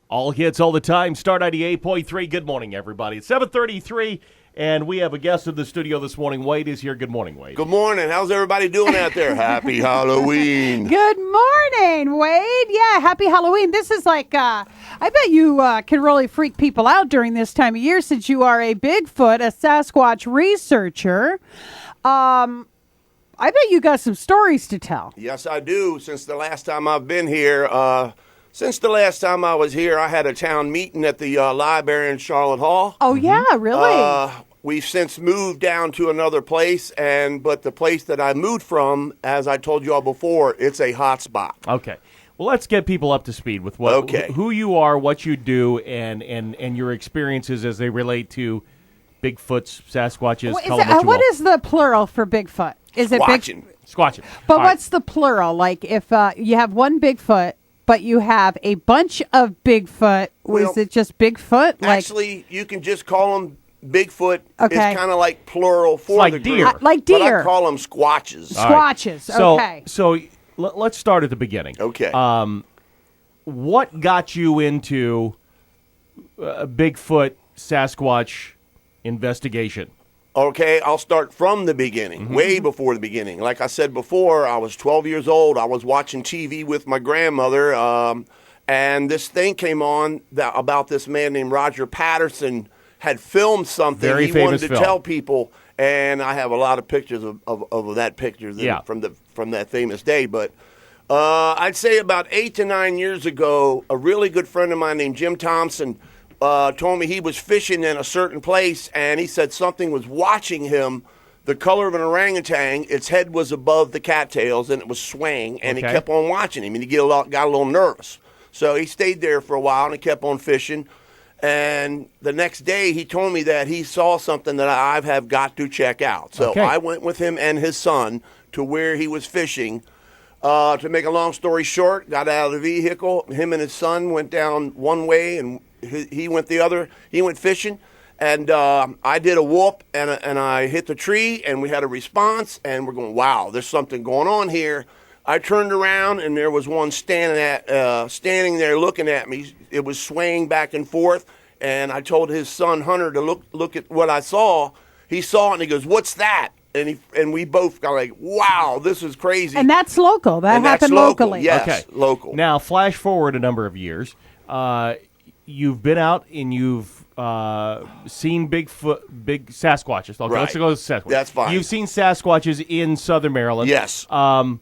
All hits all the time. Star 98.3. Good morning, everybody. It's 7:33, and we have a guest in the studio this morning. Wade is here. Good morning, Wade. Good morning. How's everybody doing out there? Happy Halloween. Good morning, Wade. Yeah, happy Halloween. This is like, I bet you can really freak people out during this time of year since you are a Bigfoot, a Sasquatch researcher. I bet you got some stories to tell. Yes, I do. Since the last time I've been here, since the last time I was here, I had a town meeting at the library in Charlotte Hall. Oh, yeah, really? We've since moved down to another place, but the place that I moved from, as I told you all before, it's a hot spot. Okay. Well, let's get people up to speed with who you are, what you do, and your experiences as they relate to Bigfoots, Sasquatches. What is the plural for Bigfoot? Is it Squatching. Squatching. But what's the plural? Like if you have one Bigfoot, but you have a bunch of Bigfoot, is it just Bigfoot? Actually, you can just call them Bigfoot. Okay. It's kind of like plural for like the deer. group. Like deer. But I call them squatches. Squatches, okay. So let's start at the beginning. Okay. What got you into Bigfoot, Sasquatch investigation? Okay, I'll start from the beginning, way before the beginning. Like I said before, I was 12 years old. I was watching TV with my grandmother, and this thing came on about this man named Roger Patterson had filmed something. Very he famous wanted to film. tell people, and I have a lot of pictures of that picture from that famous day. But I'd say about 8 to 9 years ago, a really good friend of mine named Jim Thompson told me he was fishing in a certain place, and he said something was watching him, the color of an orangutan. Its head was above the cattails, and it was swaying, and he kept on watching him, and he got a little nervous. So he stayed there for a while, and he kept on fishing. And the next day, he told me that he saw something that I have got to check out. So I went with him and his son to where he was fishing. To make a long story short, got out of the vehicle. Him and his son went down one way, and he went the other. He went fishing, and I did a whoop, and I hit the tree, and we had a response, and we're going, wow, there's something going on here. I turned around, and there was one standing there looking at me. It was swaying back and forth, and I told his son Hunter to look at what I saw. He saw it, and he goes, "What's that?" And we both got like, wow, this is crazy. And that's local. That happened locally. Yes, okay. Local. Now, flash forward a number of years. You've been out and you've seen big Sasquatches. Okay, let's go with Sasquatch. That's fine. You've seen Sasquatches in Southern Maryland. Yes. I've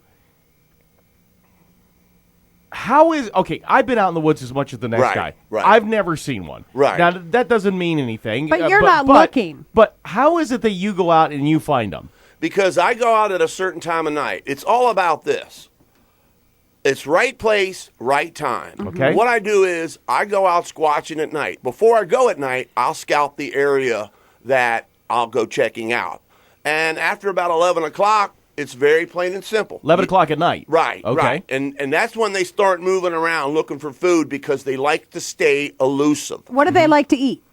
been out in the woods as much as the next guy. Right. I've never seen one. Right. Now, that doesn't mean anything. But you're not looking. But how is it that you go out and you find them? Because I go out at a certain time of night. It's all about this. It's right place, right time. Okay. What I do is I go out squatching at night. Before I go at night, I'll scout the area that I'll go checking out. And after about 11 o'clock, it's very plain and simple. 11 o'clock at night. Right. Okay. Right. And that's when they start moving around looking for food because they like to stay elusive. What do they like to eat?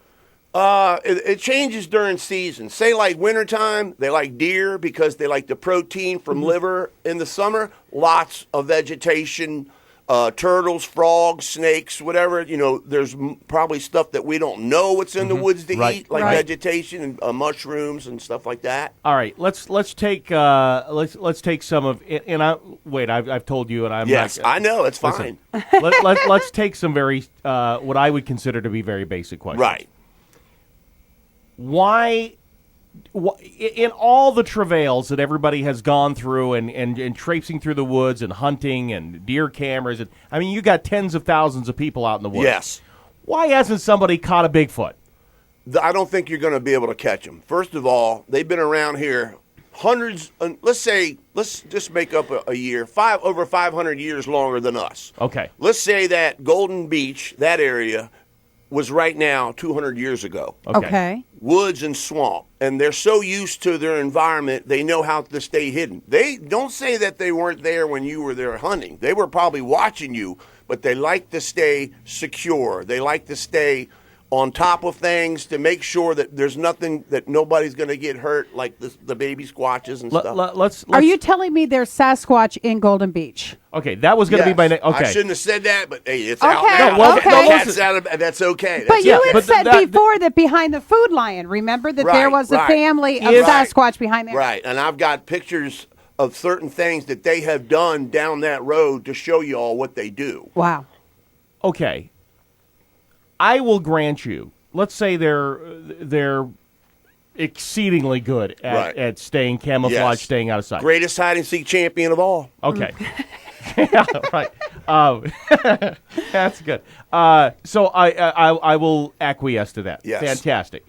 It changes during season. Say like wintertime, they like deer because they like the protein from liver. In the summer, lots of vegetation, turtles, frogs, snakes, whatever. You know, there's probably stuff that we don't know what's in the woods to eat, like vegetation and mushrooms and stuff like that. All right, let's take some of. And I've told you, and I'm yes, not, I know it's fine. Let's take some very what I would consider to be very basic questions. Right. Why, in all the travails that everybody has gone through and traipsing through the woods and hunting and deer cameras, you got tens of thousands of people out in the woods. Yes. Why hasn't somebody caught a Bigfoot? I don't think you're going to be able to catch them. First of all, they've been around here hundreds, let's just make up a year, over 500 years longer than us. Okay. Let's say that Golden Beach, that area, was right now 200 years ago. Okay. Woods and swamp. And they're so used to their environment, they know how to stay hidden. They don't say that they weren't there when you were there hunting. They were probably watching you, but they like to stay secure. They like to stay on top of things to make sure that there's nothing, that nobody's going to get hurt, like the baby squatches and stuff. Let's. Are you telling me there's Sasquatch in Golden Beach? Okay, that was going to be my next. Okay, I shouldn't have said that, but hey, it's Okay, out now. no, well, okay. That's okay. But Yeah, you had but said that- before that behind the Food Lion, remember that there was a family of Sasquatch behind there? Right, and I've got pictures of certain things that they have done down that road to show you all what they do. Wow. Okay, I will grant you. Let's say they're exceedingly good at staying camouflage, staying out of sight. Greatest hide and seek champion of all. Okay. Yeah, right. That's good. So I will acquiesce to that. Yes. Fantastic.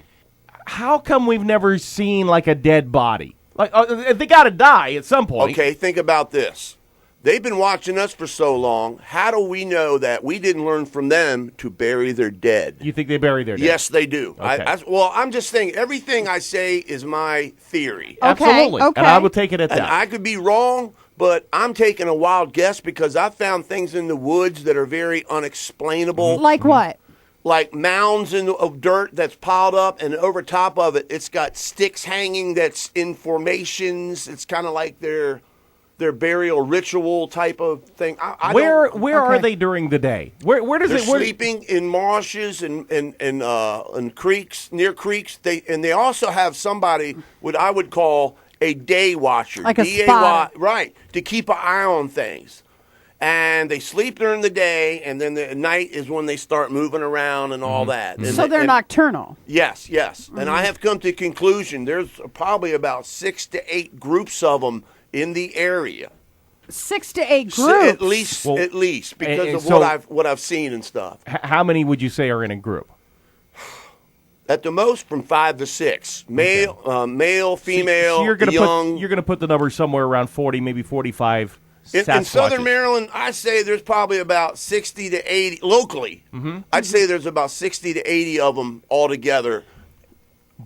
How come we've never seen like a dead body? Like they got to die at some point. Okay, think about this. They've been watching us for so long. How do we know that we didn't learn from them to bury their dead? You think they bury their dead? Yes, they do. Okay. Well, I'm just saying everything I say is my theory. Absolutely. Okay. And I will take it at And that. I could be wrong, but I'm taking a wild guess because I found things in the woods that are very unexplainable. Like what? Like mounds of dirt that's piled up, and over top of it, it's got sticks hanging that's in formations. It's kind of like their burial ritual type of thing. Where are they during the day? Where does They're it? Where, sleeping in marshes and creeks, near creeks. They also have somebody what I would call a day watcher, like a DAY, spotter. right, to keep an eye on things. And they sleep during the day, and then at night is when they start moving around and all that. And So they're nocturnal. Yes. And I have come to the conclusion there's probably about 6 to 8 groups of them in the area. 6 to 8 groups. At least because and of so- what I've seen and stuff. how many would you say are in a group? At the most, from 5 to 6. Male, female, So you're gonna young. You're going to put the number somewhere around 40, maybe 45. In Sasquatches. Southern Maryland, I say there's probably about 60 to 80 locally. Mm-hmm. I'd say there's about 60 to 80 of them altogether.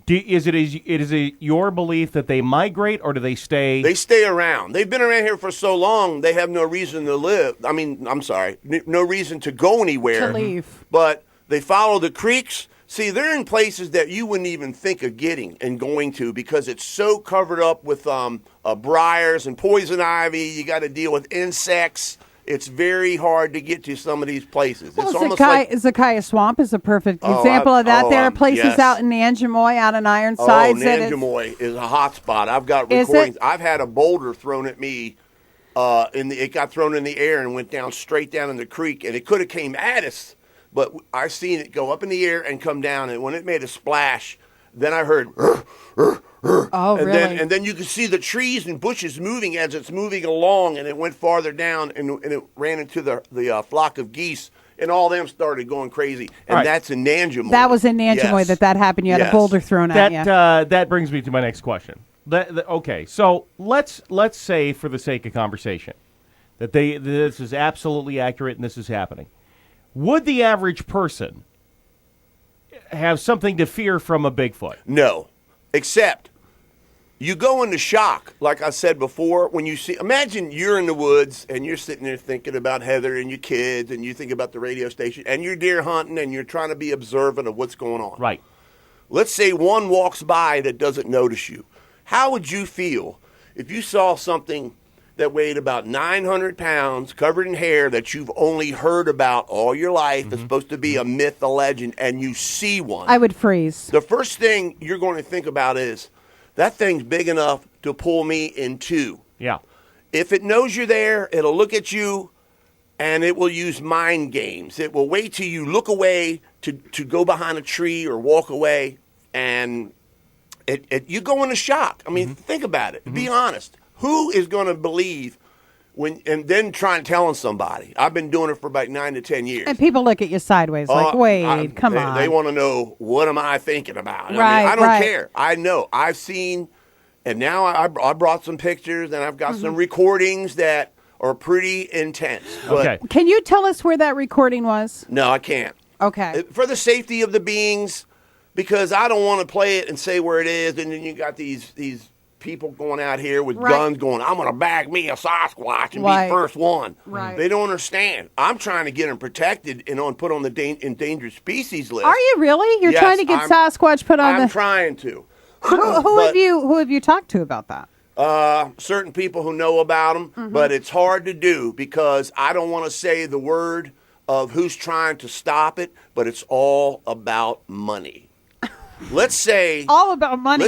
Is it your belief that they migrate or do they stay? They stay around. They've been around here for so long, they have no reason to live. I mean, I'm sorry, no reason to go anywhere. To leave. But they follow the creeks. See, they're in places that you wouldn't even think of getting and going to because it's so covered up with briars and poison ivy. You got to deal with insects. It's very hard to get to some of these places. Well, It's almost like Zakiah Swamp is a perfect example of that. There are places yes. out in Nanjemoy, out in Ironsides. Nanjemoy is a hot spot. I've got recordings. I've had a boulder thrown at me. It got thrown in the air and went down straight down in the creek, and it could have came at us. But I seen it go up in the air and come down, and when it made a splash, then I heard, Oh, and really? then you could see the trees and bushes moving as it's moving along, and it went farther down, and it ran into the flock of geese, and all them started going crazy, and right. that's in Nanjemoy. That was in Nanjemoy Yes. that happened. You had a boulder thrown at you. That brings me to my next question. Okay, so let's say, for the sake of conversation, that this is absolutely accurate and this is happening. Would the average person have something to fear from a Bigfoot? No, except you go into shock, like I said before, when you see, imagine you're in the woods and you're sitting there thinking about Heather and your kids and you think about the radio station and you're deer hunting and you're trying to be observant of what's going on. Right. Let's say one walks by that doesn't notice you. How would you feel if you saw something that weighed about 900 pounds, covered in hair, that you've only heard about all your life? It's supposed to be a myth, a legend, and you see one? I would freeze. The first thing you're going to think about is, that thing's big enough to pull me in two. Yeah. If it knows you're there, it'll look at you, and it will use mind games. It will wait till you look away to go behind a tree or walk away, and you go into shock. I mean, think about it. Be honest. Who is going to believe and then try and telling somebody? I've been doing it for about 9 to 10 years. And people look at you sideways like, Wade, come on. They want to know, what am I thinking about? Right, I don't care. I know. I've seen, and now I brought some pictures, and I've got some recordings that are pretty intense. But Okay. Can you tell us where that recording was? no, I can't. Okay. For the safety of the beings, because I don't want to play it and say where it is, and then you got these people going out here with Right. guns going, I'm going to bag me a Sasquatch and Right. be first one. Right. They don't understand. I'm trying to get them protected and put on the endangered species list. Are you really? You're Yes, trying to get Sasquatch put on I'm the... trying to. Who have you talked to about that? Certain people who know about them, but it's hard to do because I don't want to say the word of who's trying to stop it, but it's all about money. Let's say All about money.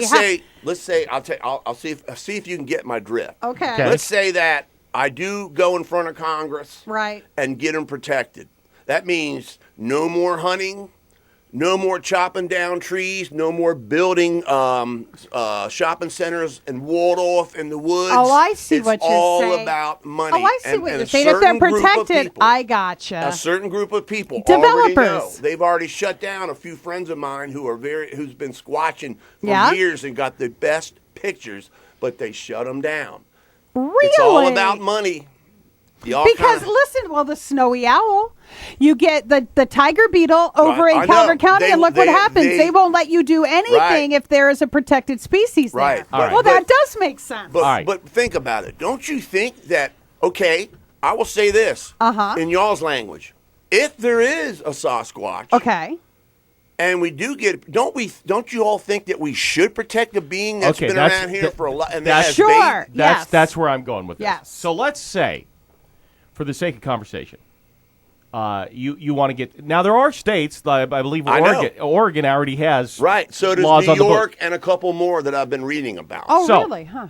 Let's say I'll see if you can get my drift. Okay. Let's say that I do go in front of Congress Right. and get them protected. That means no more hunting, no more chopping down trees, no more building shopping centers and walled off in the woods. Oh, I see it's what you're all saying. about money. Oh, I see And what a you're saying. If they're certain group of protected, people- I gotcha. a certain group of people already know. Developers. They've already shut down a few friends of mine who's been squatching for Yeah? years and got the best pictures, but they shut them down. Really? It's all about money. Y'all Because kinda- listen, well, the snowy owl, you get the tiger beetle over Right, in I know. Calvert County, They- and look what they- happens. they- They won't let you do anything Right. if there is a protected species there. Right. All right. Well, that But- does make sense. But, All right. but think about it. Don't you think that, okay, I will say this in y'all's language. If there is a Sasquatch, Okay. and we do get, don't you all think that we should protect a being that's been around here for a lot and that has Sure. bait? Yes. That's where I'm going with this. Yes. So let's say, for the sake of conversation, you want to get now. There are states, I believe, I know. Oregon already has Right. So does laws New on the York book. and a couple more that I've been reading about. Oh, So- really? Huh.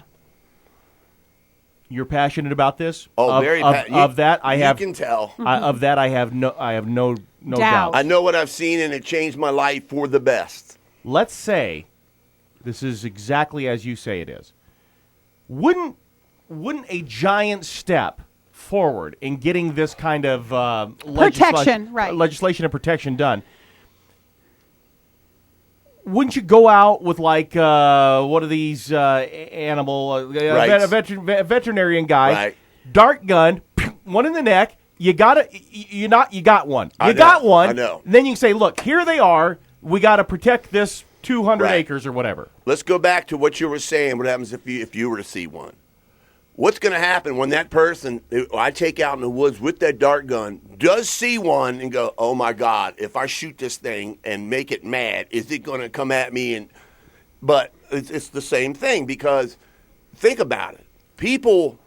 You're passionate about this. Oh, of, very of, pa- of that. I you have can tell. of that. I have no Doubt. doubt. I know what I've seen, and it changed my life for the best. Let's say this is exactly as you say it is. Wouldn't a giant step forward in getting this kind of Protection, right. legislation and protection done? Wouldn't you go out with like one of these animal Right. veterinarian guy, Right. dart gun, one in the neck? You got it. You got one. I You know, got one. I know. Then you can say, look, here they are. We got to protect this 200 Right. acres or whatever. Let's go back to what you were saying. What happens if you were to see one? What's going to happen when that person who I take out in the woods with that dart gun does see one and go, oh my God, if I shoot this thing and make it mad, is it going to come at me? But it's the same thing because think about it. People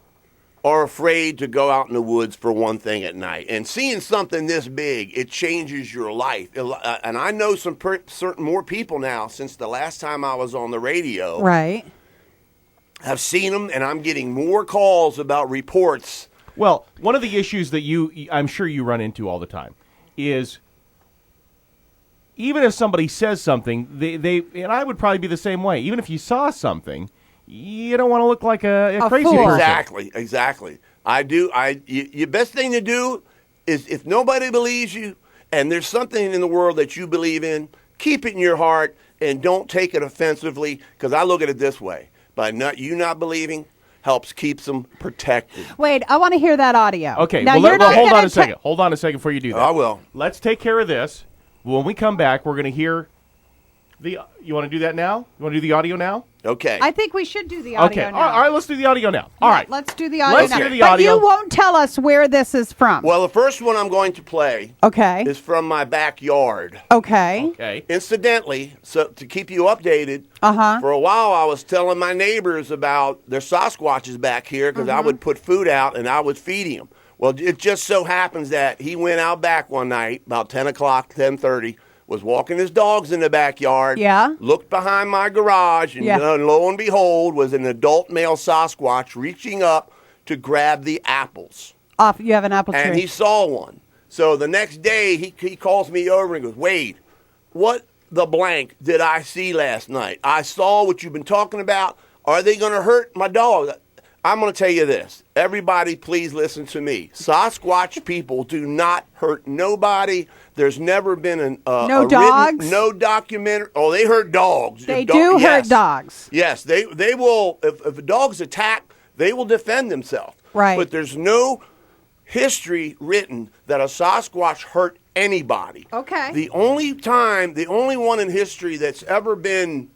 are afraid to go out in the woods for one thing at night. And seeing something this big, it changes your life. And I know certain more people now since the last time I was on the radio. Right. I've seen them, and I'm getting more calls about reports. Well, one of the issues that I'm sure you run into all the time is even if somebody says something, they and I would probably be the same way. Even if you saw something, you don't want to look like a crazy fool. person. Exactly. I do. Your best thing to do is if nobody believes you and there's something in the world that you believe in, keep it in your heart and don't take it offensively because I look at it this way. By not believing helps keeps them protected. Wait, I want to hear that audio. Okay, Now, well, you're not hold on gonna a second. Hold on a second before you do that. I will. Let's take care of this. When we come back, we're going to hear the. You want to do that now? You want to do the audio now? Okay. I think we should do the audio Okay. now. All right. Let's do the audio now. All right. Let's do the audio Let's now. hear the But audio. you won't tell us where this is from. Well, the first one I'm going to play Okay. is from my backyard. Okay. Okay. Incidentally, so to keep you updated, Uh-huh. for a while I was telling my neighbors about their Sasquatches back here because I would put food out and I would feed him. Well, it just so happens that he went out back one night about 10 o'clock, 10:30, was walking his dogs in the backyard, Yeah. looked behind my garage, and Yeah. lo and behold was an adult male Sasquatch reaching up to grab the apples. Off. You have an apple tree. And he saw one. So the next day, he calls me over and goes, Wade, what the blank did I see last night? I saw what you've been talking about. Are they going to hurt my dog? I'm going to tell you this. Everybody, please listen to me. Sasquatch people do not hurt nobody. There's never been No dogs? no documentary. Oh, they hurt dogs. They If do hurt yes. dogs. Yes, they will. If a dog's attacked, they will defend themselves. Right. But there's no history written that a Sasquatch hurt anybody. Okay. The only one in history that's ever been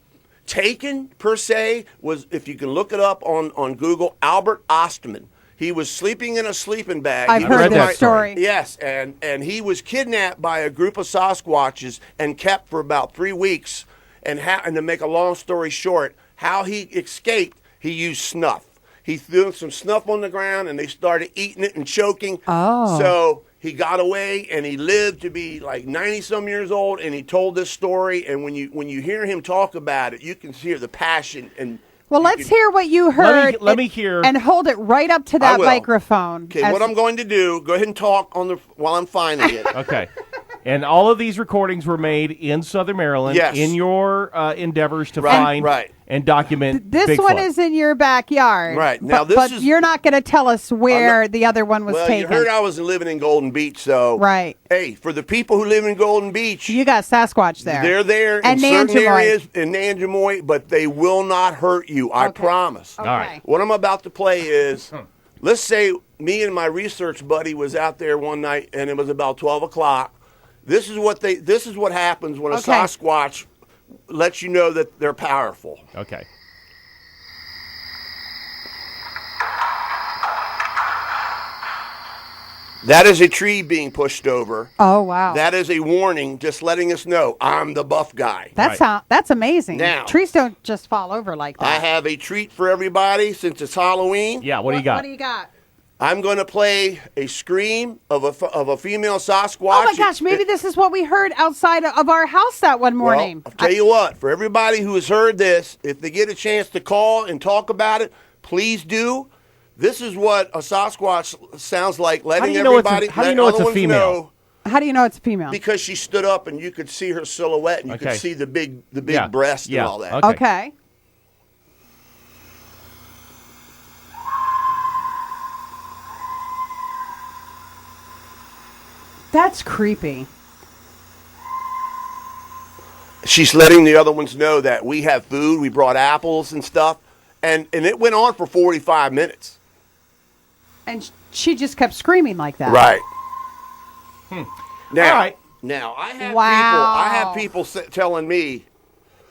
taken per se was, if you can look it up on Google, Albert Ostman. He was sleeping in a sleeping bag. I've heard this story. Yes, and he was kidnapped by a group of Sasquatches and kept for about 3 weeks. And to make a long story short, how he escaped, he used snuff. He threw some snuff on the ground, and they started eating it and choking. Oh. So he got away, and he lived to be like 90-some years old, and he told this story. And when you hear him talk about it, you can hear the passion and. Well, let's hear what you heard. Let me hear. And hold it right up to that microphone. Okay, what I'm going to do, go ahead and talk while I'm finding it. Okay. And all of these recordings were made in Southern Maryland in your endeavors to find and document This Bigfoot. one is in your backyard. Right. Now, but you're not going to tell us where the other one was taken. Well, you heard I was living in Golden Beach, so. Right. Hey, for the people who live in Golden Beach. You got Sasquatch there. They're there and in certain areas in Nanjemoy, but they will not hurt you. I promise. Okay. All right. What I'm about to play is, let's say me and my research buddy was out there one night, and it was about 12 o'clock. This is what happens when a Sasquatch lets you know that they're powerful. Okay. That is a tree being pushed over. Oh, wow. That is a warning, just letting us know I'm the buff guy. That's amazing. Now, trees don't just fall over like that. I have a treat for everybody since it's Halloween. Yeah, what do you got? What do you got? I'm going to play a scream of a female Sasquatch. Oh, my gosh. Maybe this is what we heard outside of our house that one morning. Well, I'll tell you what. For everybody who has heard this, if they get a chance to call and talk about it, please do. This is what a Sasquatch sounds like, letting everybody how do you know it's a female? Know, how do you know it's a female? because she stood up and you could see her silhouette and you could see the big breast and all that. Okay. That's creepy. She's letting the other ones know that we have food. We brought apples and stuff. And it went on for 45 minutes. And she just kept screaming like that. Right. Now, All right. Now I have people telling me.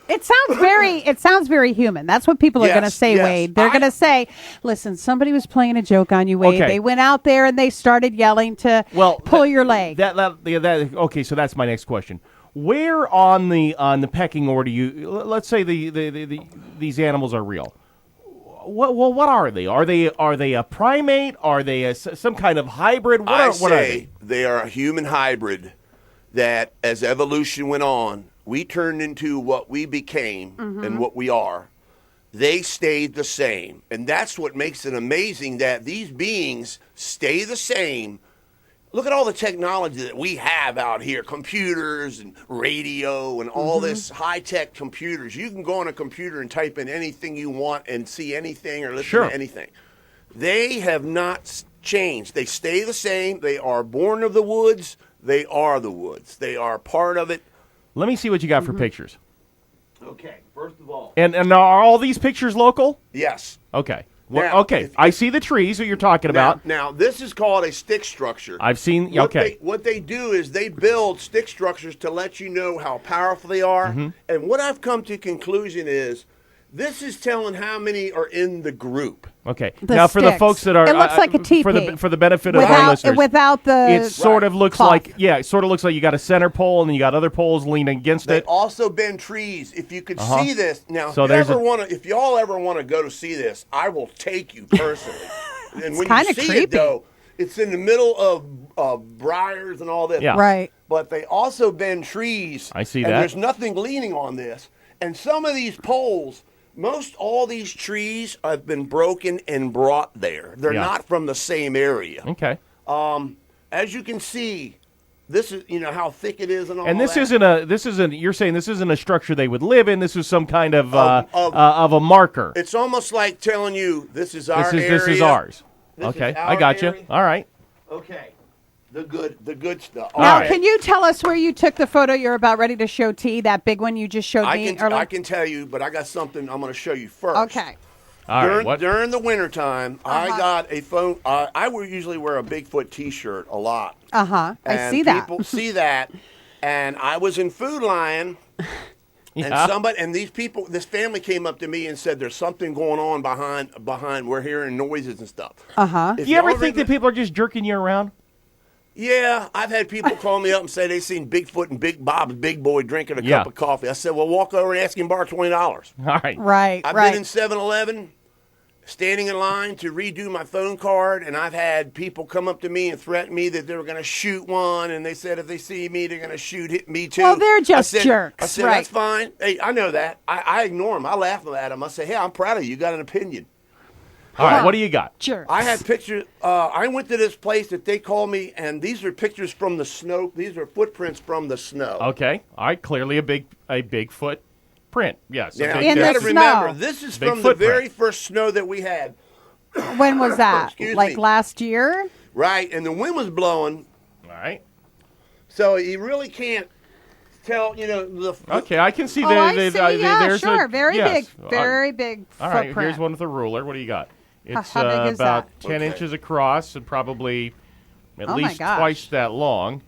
It sounds very human. That's what people are going to say, Wade. They're going to say, listen, somebody was playing a joke on you, Wade. Okay. They went out there and they started yelling to pull your leg. Okay, so that's my next question. Where on the pecking order let's say these animals are real. What are they? Are they a primate? Are they some kind of hybrid? What are they? They are a human hybrid that, as evolution went on, we turned into what we became and what we are. They stayed the same. And that's what makes it amazing that these beings stay the same. Look at all the technology that we have out here, computers and radio and all this high-tech computers. You can go on a computer and type in anything you want and see anything or listen to anything. They have not changed. They stay the same. They are born of the woods. They are the woods. They are part of it. Let me see what you got for pictures. Okay, first of all. And are all these pictures local? Yes. Okay. Well, I see the trees that you're talking about. Now, this is called a stick structure. I've seen, What they do is they build stick structures to let you know how powerful they are. And what I've come to conclusion is this is telling how many are in the group. Okay. Now, for the folks that are... It looks like a teepee. For the benefit of our listeners. Without the It sort of looks cloth. like... Yeah, it sort of looks like you got a center pole and then you got other poles leaning against They it. also bend trees. If you could see this... Now, So if y'all ever want to go to see this, I will take you personally. And when you see creepy. it, though, it's in the middle of briars and all this. Yeah. Right. But they also bend trees. I see and that. There's nothing leaning on this. And some of these poles... all these trees have been broken and brought there. They're not from the same area. Okay. As you can see, this is how thick it is and all. And this that. isn't. You're saying this isn't a structure they would live in. This is some kind of a marker. It's almost like telling you this is our area. This is ours. This okay, is our I got you. area. All right. Okay. The good stuff. Now, All right. can you tell us where you took the photo you're about ready to show T, that big one you just showed me earlier? I can tell you, but I got something I'm going to show you first. Okay. All right. What? During the wintertime, I got a phone. I would usually wear a Bigfoot T-shirt a lot. I see that. People see that, and I was in Food Lion, And these people, this family came up to me and said, "There's something going on behind. We're hearing noises and stuff." Do you ever think that people are just jerking you around? Yeah, I've had people call me up and say they seen Bigfoot and Big Bob's Big Boy drinking a cup of coffee. I said, "Well, walk over and ask him borrow $20." All right. Right. I've been in 7-Eleven, standing in line to redo my phone card, and I've had people come up to me and threaten me that they were going to shoot one, and they said if they see me, they're going to shoot me too. Well, they're just jerks. I said, right. That's fine. Hey, I know that. I ignore them. I laugh at them. I say, hey, I'm proud of you. You got an opinion. All right, what do you got? Jerks. I have pictures. I went to this place that they call me, and these are pictures from the snow. These are footprints from the snow. Okay. All right, clearly a Bigfoot print. Yes. Now, In you got to the remember, snow. this is Big from the footprint. very first snow that we had. When was that? Excuse like me. last year? Right, and the wind was blowing, All right. so you really can't tell, Okay, I can see I there. see. Yeah, there's sure. a, Very yes. big. Very big All footprint. right, here's one with a ruler. What do you got? It's How big is about that? 10 inches across and probably at Oh, my least gosh. twice that long.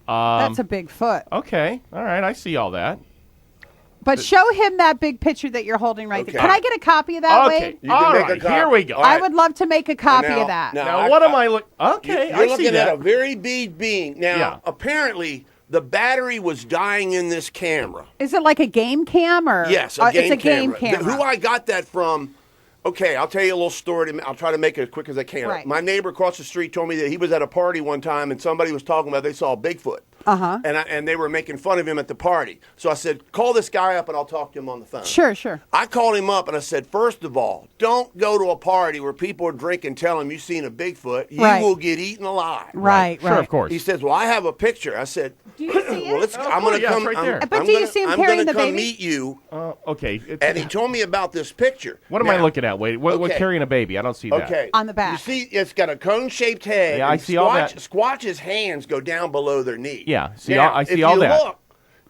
That's a big foot. Okay, all right, I see all that. But show him that big picture that you're holding right Okay. there. Can I get a copy of that, Okay, Wade? You can all make a right, copy. here we go. All right. I would love to make a copy Now- of that. now- Now, what am I looking? Okay, You're I see looking that. at a very big being. Now, Yeah. apparently, the battery was dying in this camera. Is it like a game cam or? Yes, it's a game camera. Who I got that from? Okay, I'll tell you a little story. I'll try to make it as quick as I can. Right. My neighbor across the street told me that he was at a party one time and somebody was talking about they saw Bigfoot. Uh-huh. And they were making fun of him at the party. So I said, call this guy up and I'll talk to him on the phone. Sure. I called him up and I said, first of all, don't go to a party where people are drinking, tell him you've seen a Bigfoot. You Right. will get eaten alive. Right. Sure, of course. He says, well, I have a picture. I said, Do you see well, it? I'm going to yeah, it's come. right there. But do you see him I'm carrying gonna the come baby? meet you. Okay. And he told me about this picture. What am I Now, looking at? Wait, what okay. carrying a baby? I don't see that. Okay. On the back. You see, it's got a cone-shaped head. Yeah, I and see all that. Squatch's hands go down below their knee. Yeah, Now, I see if all you that.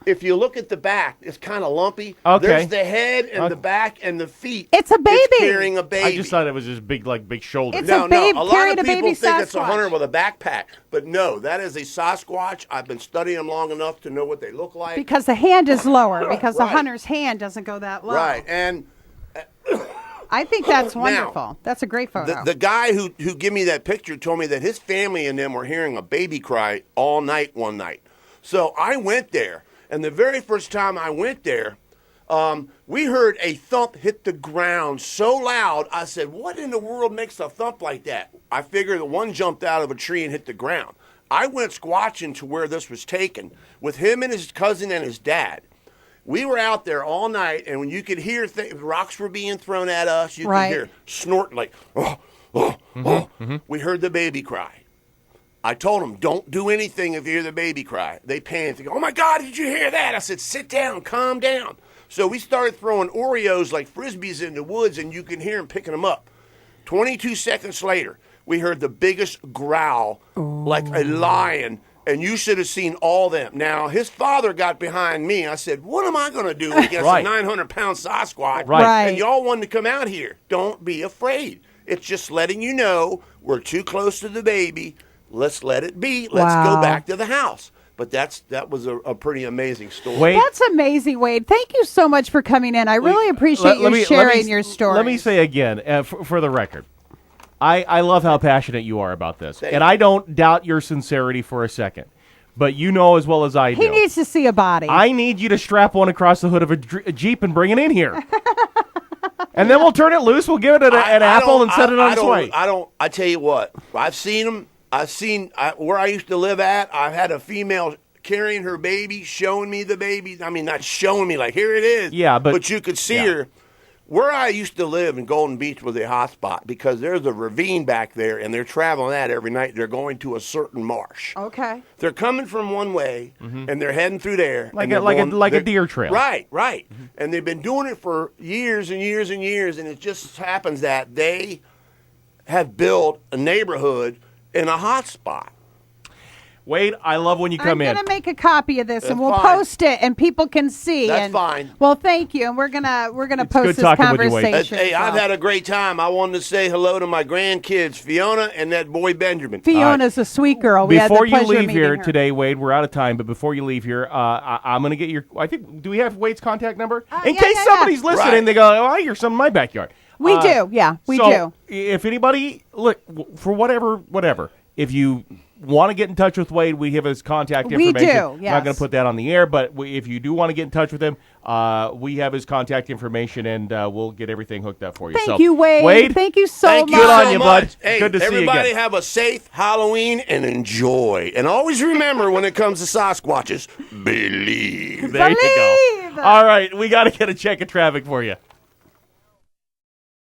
If you look at the back, it's kind of lumpy. Okay. There's the head and the back and the feet. It's a baby. It's carrying a baby. I just thought it was just big, like big shoulders. It's a babe a lot carrying of a people baby think it's a Sasquatch. hunter with a backpack, but no, that is a Sasquatch. I've been studying them long enough to know what they look like. Because the hand is lower. Because the Right. hunter's hand doesn't go that low. Right, and I think that's Now, wonderful. That's a great photo. the guy who gave me that picture told me that his family and them were hearing a baby cry all night one night. So I went there, and the very first time I went there, we heard a thump hit the ground so loud. I said, what in the world makes a thump like that? I figured that one jumped out of a tree and hit the ground. I went squatching to where this was taken with him and his cousin and his dad. We were out there all night, and when you could hear rocks were being thrown at us, you Right. could hear snorting like, We heard the baby cry. I told them, don't do anything if you hear the baby cry. They panicked. They go, oh, my God, did you hear that? I said, sit down, calm down. So we started throwing Oreos like Frisbees in the woods, and you can hear them picking them up. 22 seconds later, we heard the biggest growl like a lion, and you should have seen all them. Now, his father got behind me. I said, what am I going to do against Right. a 900-pound Sasquatch? Right. And y'all wanted to come out here. Don't be afraid. It's just letting you know we're too close to the baby. Let's let it be. Let's Wow. go back to the house. But that was a pretty amazing story. Wait. That's amazing, Wade. Thank you so much for coming in. I really appreciate you sharing your story. Let me say again, for the record, I love how passionate you are about this. Thank And you. I don't doubt your sincerity for a second. But you know as well as I do. He needs to see a body. I need you to strap one across the hood of a Jeep and bring it in here. And then we'll turn it loose. We'll give it an apple and set it on its way. I tell you what, I've seen them. I've seen where I used to live at. I've had a female carrying her baby, showing me the baby. I mean, not showing me like, here it is. Yeah, but you could see yeah. her. Where I used to live in Golden Beach was a hot spot because there's a ravine back there, and they're traveling that every night. They're going to a certain marsh. Okay. They're coming from one way, and they're heading through there. Like and a- they're like a- going- like a they're- deer trail. Right. And they've been doing it for years and years and years, and it just happens that they have built a neighborhood in a hot spot. Wade, I love when you come in. I'm gonna make a copy of this and we'll fine. post it and people can see. That's fine. Well, thank you, and we're gonna It's post good this talking with you, Wade. conversation. Hey, I've so. had a great time. I wanted to say hello to my grandkids, Fiona and that boy Benjamin. Fiona's a sweet girl. We had the Before you pleasure of leave here meeting her. today, Wade, we're out of time, but before you leave here, I'm going to get your, I think, do we have Wade's contact number? In yeah, case yeah, somebody's yeah. listening, Right. they go, oh, I hear some in my backyard. We do, yeah, we so do. If anybody, look, for whatever, if you want to get in touch with Wade, we have his contact We information. do, I'm not going yes. to put that on the air, but if you do want to get in touch with him, we have his contact information, and we'll get everything hooked up for you. Thank you, Wade. Wade, Thank you so Thank much. you Good on so you, much. bud. Hey, Good to see you everybody again. have a safe Halloween and enjoy. And always remember, when it comes to Sasquatches, believe. There you go. Believe. All right, we got to get a check of traffic for you.